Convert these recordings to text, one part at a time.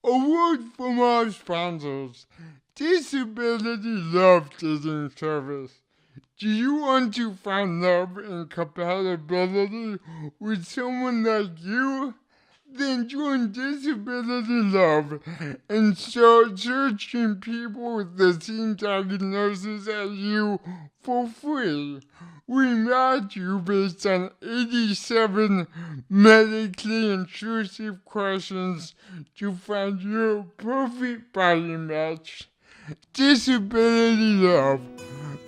A word from our sponsors. Disability Love Dating Service. Do you want to find love and compatibility with someone like you? Then join Disability Love and start searching people with the same diagnosis as you for free. We match you based on 87 medically intrusive questions to find your perfect body match. Disability Love,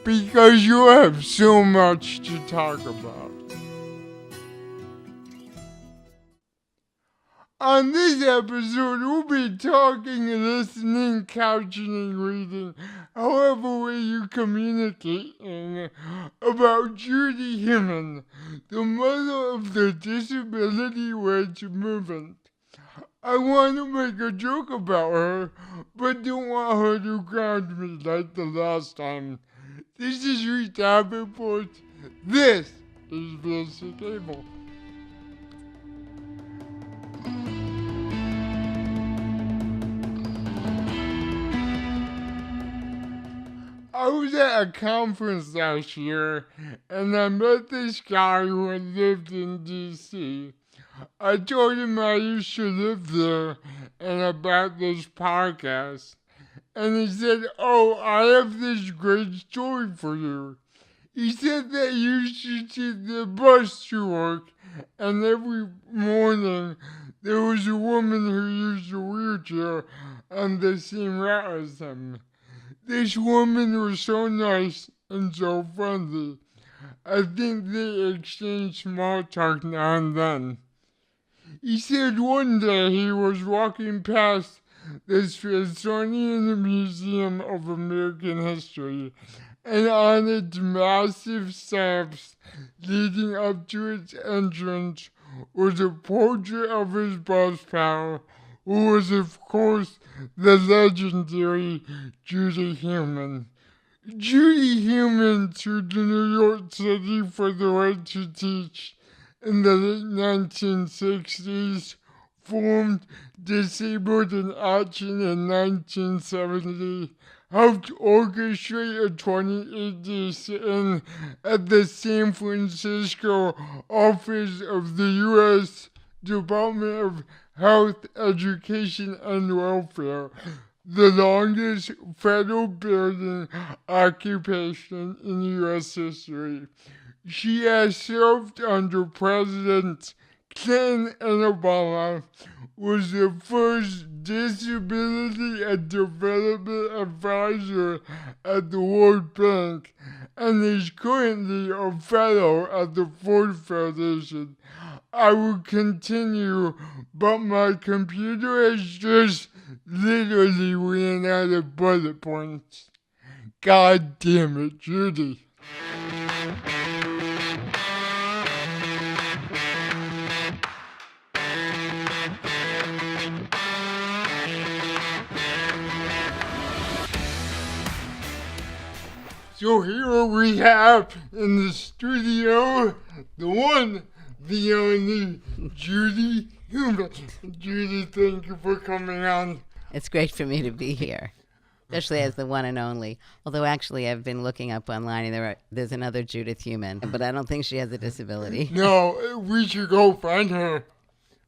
because you have so much to talk about. On this episode, we'll be talking, listening, couching, and reading, however way you communicate, about Judy Heumann, the mother of the disability rights movement. I want to make a joke about her, but don't want her to ground me like the last time. This is Reid Davenport. This is Basic Able. I was at a conference last year, and I met this guy who had lived in D.C. I told him I used to live there and about this podcast. And he said, "Oh, I have this great story for you." He said that he used to take the bus to work, and every morning there was a woman who used a wheelchair on the same route as him. This woman was so nice and so friendly. I think they exchanged small talk now and then. He said one day he was walking past the Smithsonian Museum of American History, and on its massive steps leading up to its entrance was a portrait of his bus pal, who was of course the legendary Judy Heumann. Judy Heumann sued New York City for the right to teach in the late 1960s, formed Disabled in Action in 1970, helped orchestrate a 28-day sit-in at the San Francisco office of the U.S. Department of Health, Education, and Welfare, the longest federal building occupation in U.S. history. She has served under Presidents Clinton and Obama, was the first Disability and Development Advisor at the World Bank, and is currently a fellow at the Ford Foundation. I will continue, but my computer has just literally ran out of bullet points. God damn it, Judy. So here we have in the studio the one, the only Judy Heumann. Judy, thank you for coming on. It's great for me to be here, especially as the one and only. Although actually I've been looking up online and there's another Judith Heumann, but I don't think she has a disability. No, we should go find her.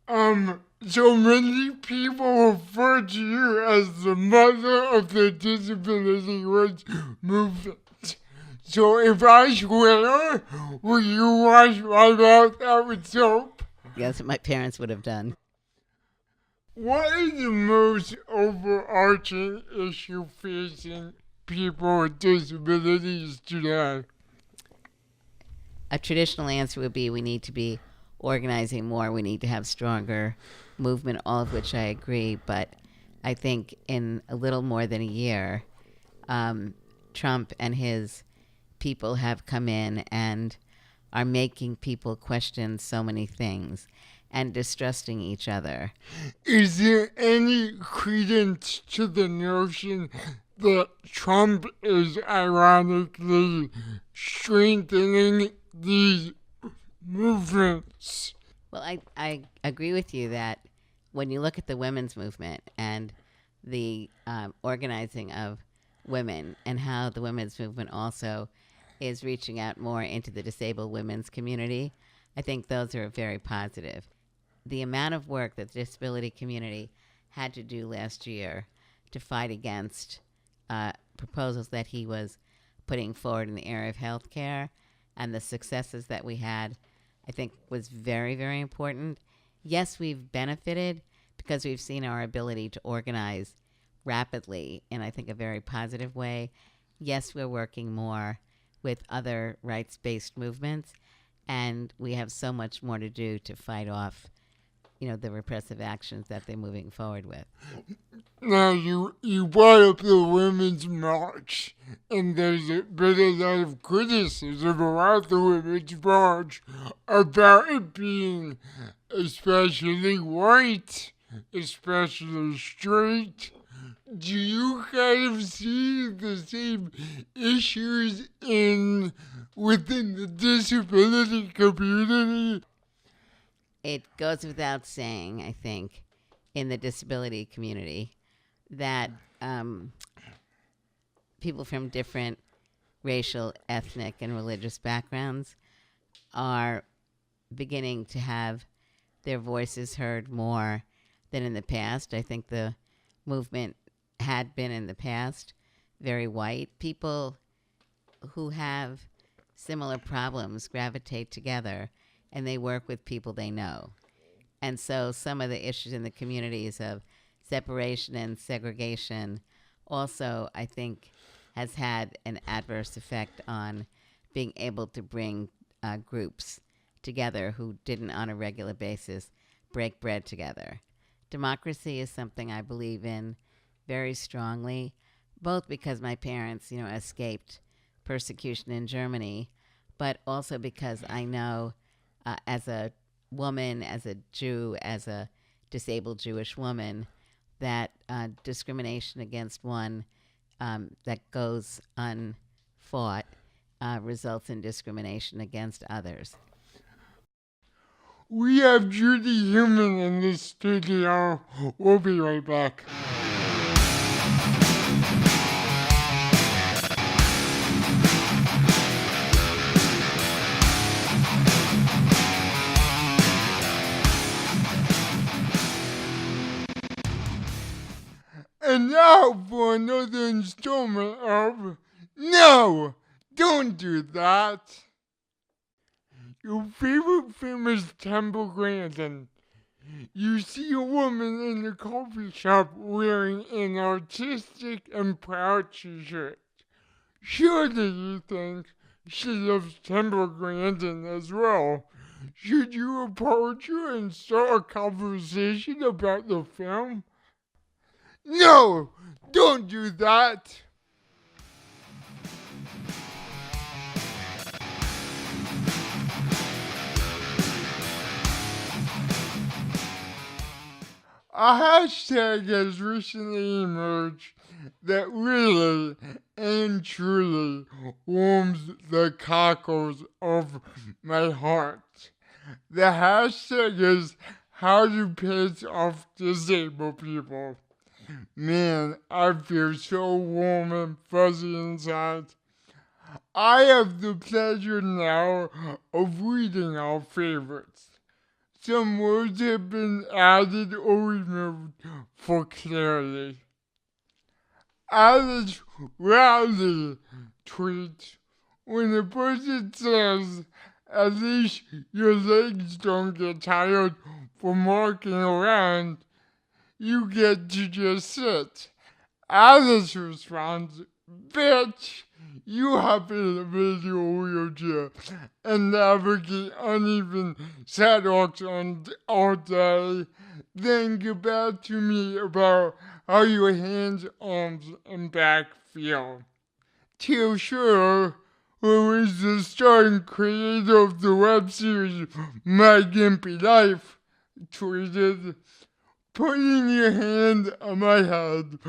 So many people refer to you as the mother of the disability rights movement. So if I swear, will you wash my mouth out with soap? That's what my parents would have done. What is the most overarching issue facing people with disabilities today? A traditional answer would be we need to be organizing more. We need to have stronger movement, all of which I agree. But I think in a little more than a year, Trump and his people have come in and are making people question so many things and distrusting each other. Is there any credence to the notion that Trump is ironically strengthening these movements? Well, I agree with you that when you look at the women's movement and the organizing of women and how the women's movement also is reaching out more into the disabled women's community, I think those are very positive. The amount of work that the disability community had to do last year to fight against proposals that he was putting forward in the area of healthcare and the successes that we had, I think was very, very important. Yes, we've benefited because we've seen our ability to organize rapidly in, I think, a very positive way. Yes, we're working more with other rights-based movements, and we have so much more to do to fight off, the repressive actions that they're moving forward with. Now, you brought up the Women's March, and there's been a lot of criticism about the Women's March about it being especially white, especially straight. Do you kind of see the same issues within the disability community? It goes without saying, I think, in the disability community that people from different racial, ethnic, and religious backgrounds are beginning to have their voices heard more than in the past. I think the movement had been in the past very white. People who have similar problems gravitate together and they work with people they know. And so some of the issues in the communities of separation and segregation also, I think, has had an adverse effect on being able to bring groups together who didn't on a regular basis break bread together. Democracy is something I believe in very strongly, both because my parents, escaped persecution in Germany, but also because I know as a woman, as a Jew, as a disabled Jewish woman, that discrimination against one that goes unfought results in discrimination against others. We have Judy Heumann in the studio. We'll be right back. And now for another installment of No, Don't Do That. Your favorite famous Temple Grandin. You see a woman in a coffee shop wearing an artistic and proud t-shirt. Surely you think she loves Temple Grandin as well. Should you approach her and start a conversation about the film? No, don't do that. A hashtag has recently emerged that really and truly warms the cockles of my heart. The hashtag is how to piss off disabled people. Man, I feel so warm and fuzzy inside. I have the pleasure now of reading our favorites. Some words have been added or removed for clarity. Alice Rowley tweets, when a person says, at least your legs don't get tired from walking around, you get to just sit. Alice responds, bitch, you hop in a video wheelchair and navigate uneven sidewalks all day, then get back to me about how your hands, arms, and back feel. Teal Sure, who is the star and creator of the web series My Gimpy Life, tweeted, putting your hand on my head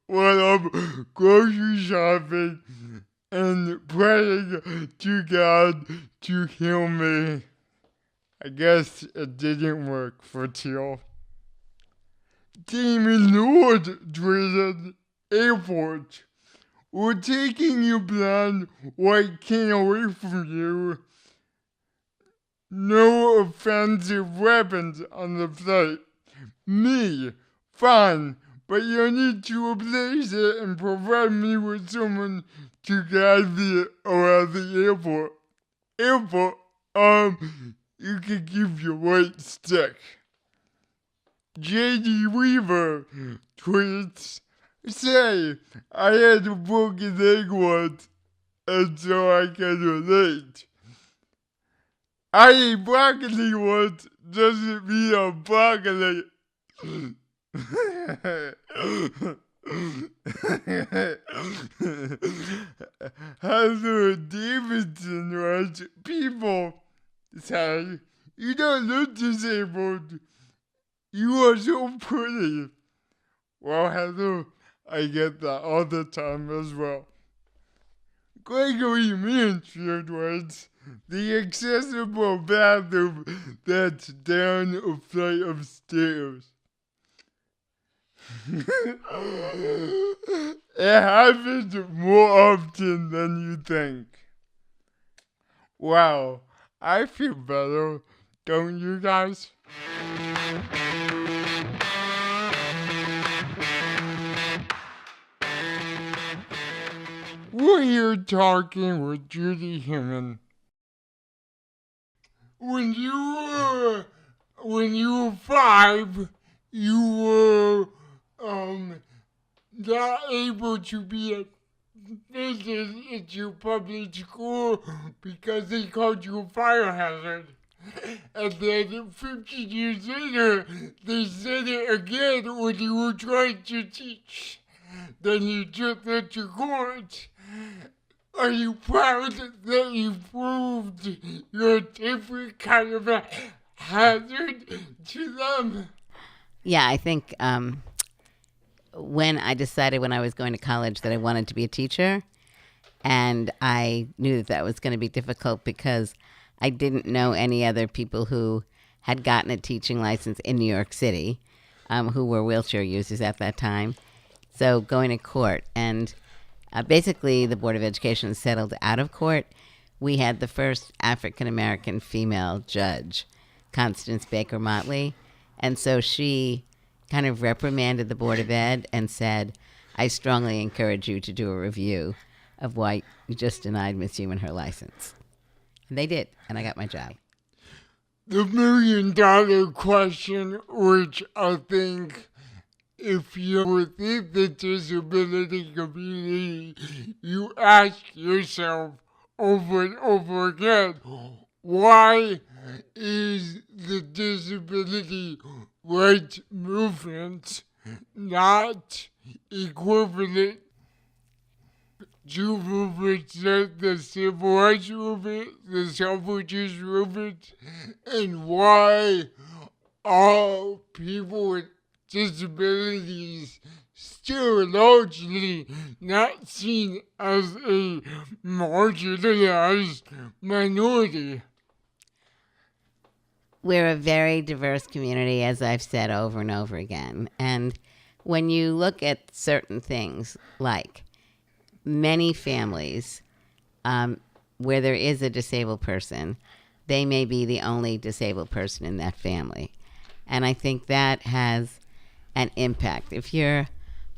while I'm grocery shopping and praying to God to heal me. I guess it didn't work for Teal. team in Nord Airport. We're taking your blonde white can away from you. No offensive weapons on the flight. Me, fine, but you'll need to replace it and provide me with someone to guide me around the airport. You can keep your white stick. J.D. Weaver tweets, say, I had a broken leg once, and so I can relate. I ate broccoli once doesn't mean I'm broccoli. Heather Davidson writes, people say, you don't look disabled. You are so pretty. Well, Heather, I get that all the time as well. Gregory Mansfield writes, the accessible bathroom that's down a flight of stairs. It happens more often than you think. Wow, I feel better, don't you guys? We're here talking with Judy Heumann. When you were 5, you were not able to be admitted into public school because they called you a fire hazard. And then 50 years later, they said it again when you were trying to teach. Then you took it to court. Are you proud that you proved you're a different kind of a hazard to them? Yeah, I think when I decided when I was going to college that I wanted to be a teacher, and I knew that was going to be difficult because I didn't know any other people who had gotten a teaching license in New York City, who were wheelchair users at that time. So going to court, and basically the Board of Education settled out of court. We had the first African-American female judge, Constance Baker Motley, and so she kind of reprimanded the Board of Ed and said, I strongly encourage you to do a review of why you just denied Miss Heumann her license. And they did, and I got my job. The $1 million question, which I think if you're within the disability community, you ask yourself over and over again, why is the disability rights movement not equivalent to movements like the civil rights movement, the suffragist movement, and why are people with disabilities still largely not seen as a marginalized minority? We're a very diverse community, as I've said over and over again. And when you look at certain things, like many families where there is a disabled person, they may be the only disabled person in that family. And I think that has an impact. If you're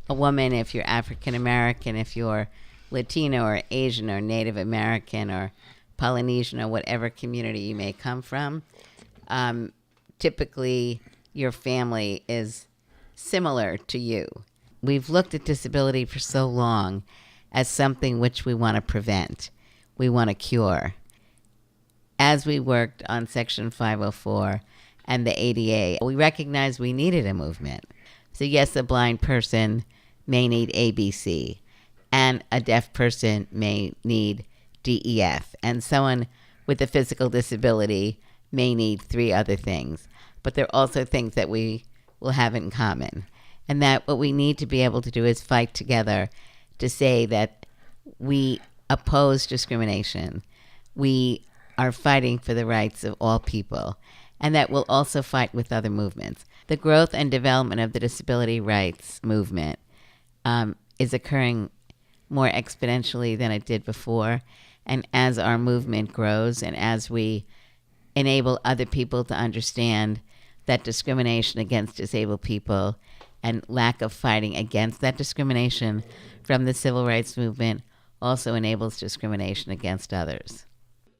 a woman, if you're African American, if you're Latino or Asian or Native American or Polynesian or whatever community you may come from, typically your family is similar to you. We've looked at disability for so long as something which we want to prevent, we want to cure. As we worked on Section 504 and the ADA, we recognized we needed a movement. So yes, a blind person may need ABC, and a deaf person may need DEF, and someone with a physical disability may need 3 other things. But there are also things that we will have in common, and that what we need to be able to do is fight together to say that we oppose discrimination, we are fighting for the rights of all people, and that we'll also fight with other movements. The growth and development of the disability rights movement is occurring more exponentially than it did before. And as our movement grows and as we enable other people to understand that discrimination against disabled people and lack of fighting against that discrimination from the civil rights movement also enables discrimination against others.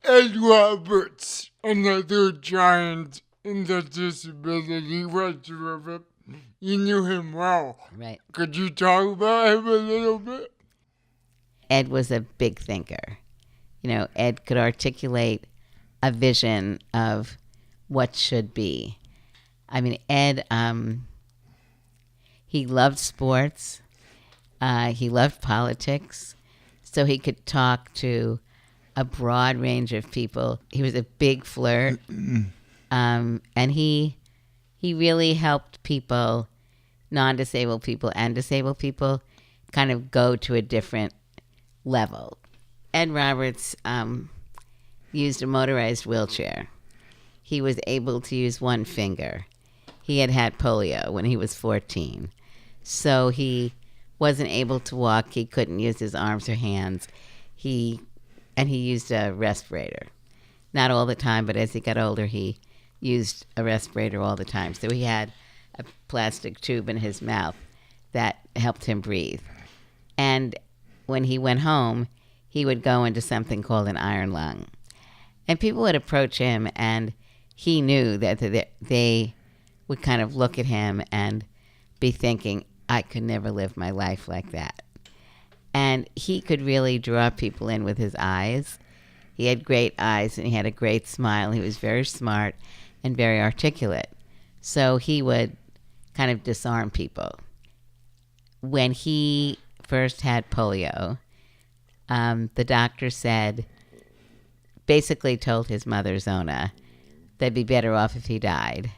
Ed Roberts, another giant in the disability rights movement. You knew him well. Right. Could you talk about him a little bit? Ed was a big thinker. Ed could articulate a vision of what should be. I mean, Ed, he loved sports. He loved politics. So he could talk to a broad range of people. He was a big flirt. And he really helped people, non-disabled people and disabled people, kind of go to a different level. Ed Roberts used a motorized wheelchair. He was able to use one finger. He had polio when he was 14. So he wasn't able to walk. He couldn't use his arms or hands. He used a respirator. Not all the time, but as he got older, he used a respirator all the time. So he had a plastic tube in his mouth that helped him breathe. And when he went home, he would go into something called an iron lung. And people would approach him, and he knew that they would kind of look at him and be thinking, I could never live my life like that. And he could really draw people in with his eyes. He had great eyes, and he had a great smile. He was very smart and very articulate. So he would kind of disarm people. When he first had polio, the doctor basically told his mother, Zona, they'd be better off if he died,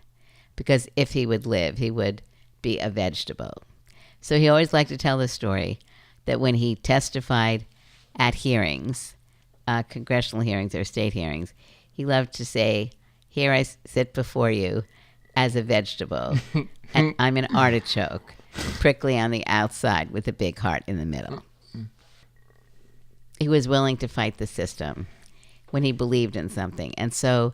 because if he would live, he would be a vegetable. So he always liked to tell the story that when he testified at hearings, congressional hearings or state hearings, he loved to say, here I sit before you as a vegetable, and I'm an artichoke, prickly on the outside with a big heart in the middle. He was willing to fight the system when he believed in something. And so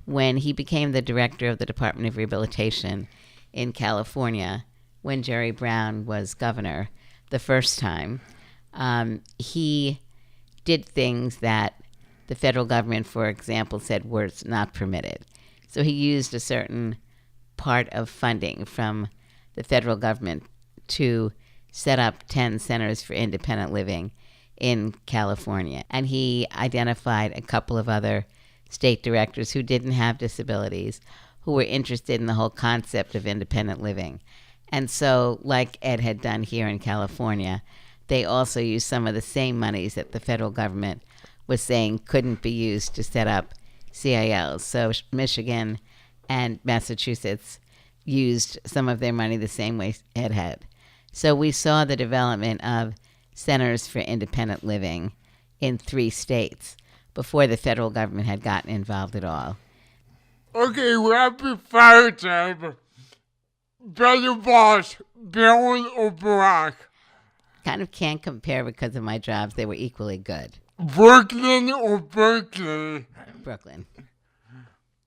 when he became the director of the Department of Rehabilitation in California, when Jerry Brown was governor the first time, he did things that the federal government, for example, said were not permitted. So he used a certain part of funding from the federal government to set up 10 centers for independent living in California. And he identified a couple of other state directors who didn't have disabilities, who were interested in the whole concept of independent living. And so, like Ed had done here in California, they also used some of the same monies that the federal government was saying couldn't be used to set up CILs. So Michigan and Massachusetts used some of their money the same way Ed had. So we saw the development of centers for independent living in 3 states before the federal government had gotten involved at all. Okay, rapid fire time. Better boss, Bill or Barack? Kind of can't compare because of my jobs. They were equally good. Brooklyn or Berkeley? Brooklyn.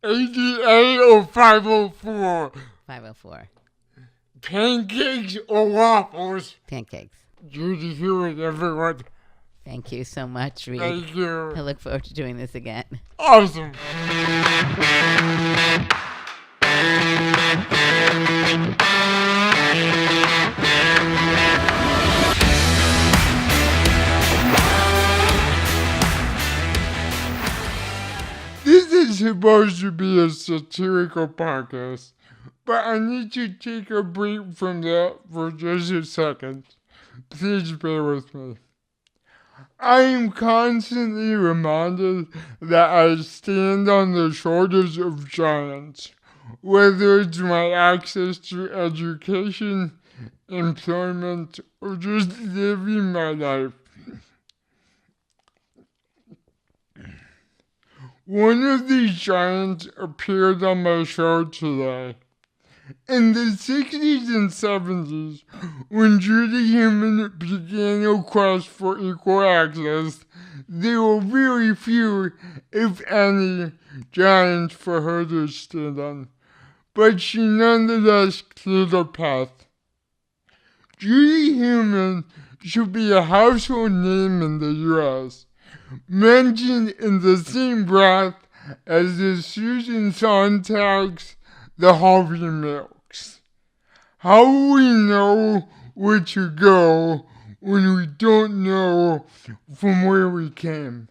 ADA or 504? 504. Pancakes or waffles? Pancakes. Judy Heumann, everyone. Thank you so much, Reid. Thank you. I look forward to doing this again. Awesome. This is supposed to be a satirical podcast, but I need to take a break from that for just a second. Please bear with me. I am constantly reminded that I stand on the shoulders of giants, whether it's my access to education, employment, or just living my life. One of these giants appeared on my show today, In the 60s and 70s, when Judy Heumann began her quest for equal access, there were very few, if any, giants for her to stand on. But she nonetheless cleared a path. Judy Heumann should be a household name in the U.S., mentioned in the same breath as the Susan Sontags, the Harvey Milks. How will we know where to go when we don't know from where we came?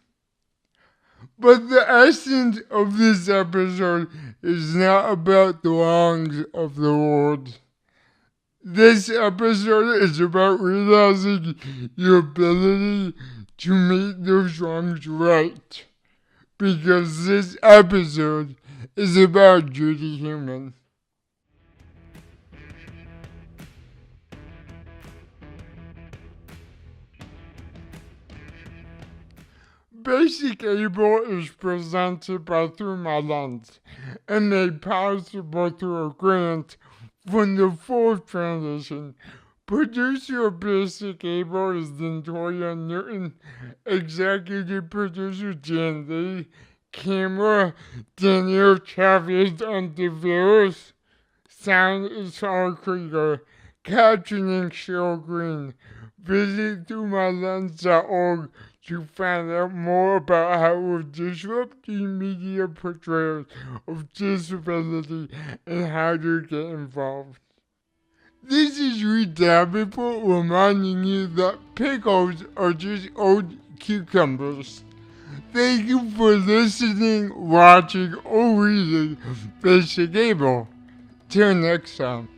But the essence of this episode is not about the wrongs of the world. This episode is about realizing your ability to make those wrongs right. Because this episode is about Judy Heumann. Basic Able is presented by Through My Lens and made possible through a grant from the Fourth Foundation. Producer of Basic Able is Latoya Newton, executive producer Jan Lee, camera Daniel Chavez on Deveros, sound is Saul Krieger, captioning Cheryl Green. Visit throughmylens.org to find out more about how we're disrupting media portrayals of disability and how to get involved. This is Reid reminding you that pickles are just old cucumbers. Thank you for listening, watching, or reading Basic Able. Till next time.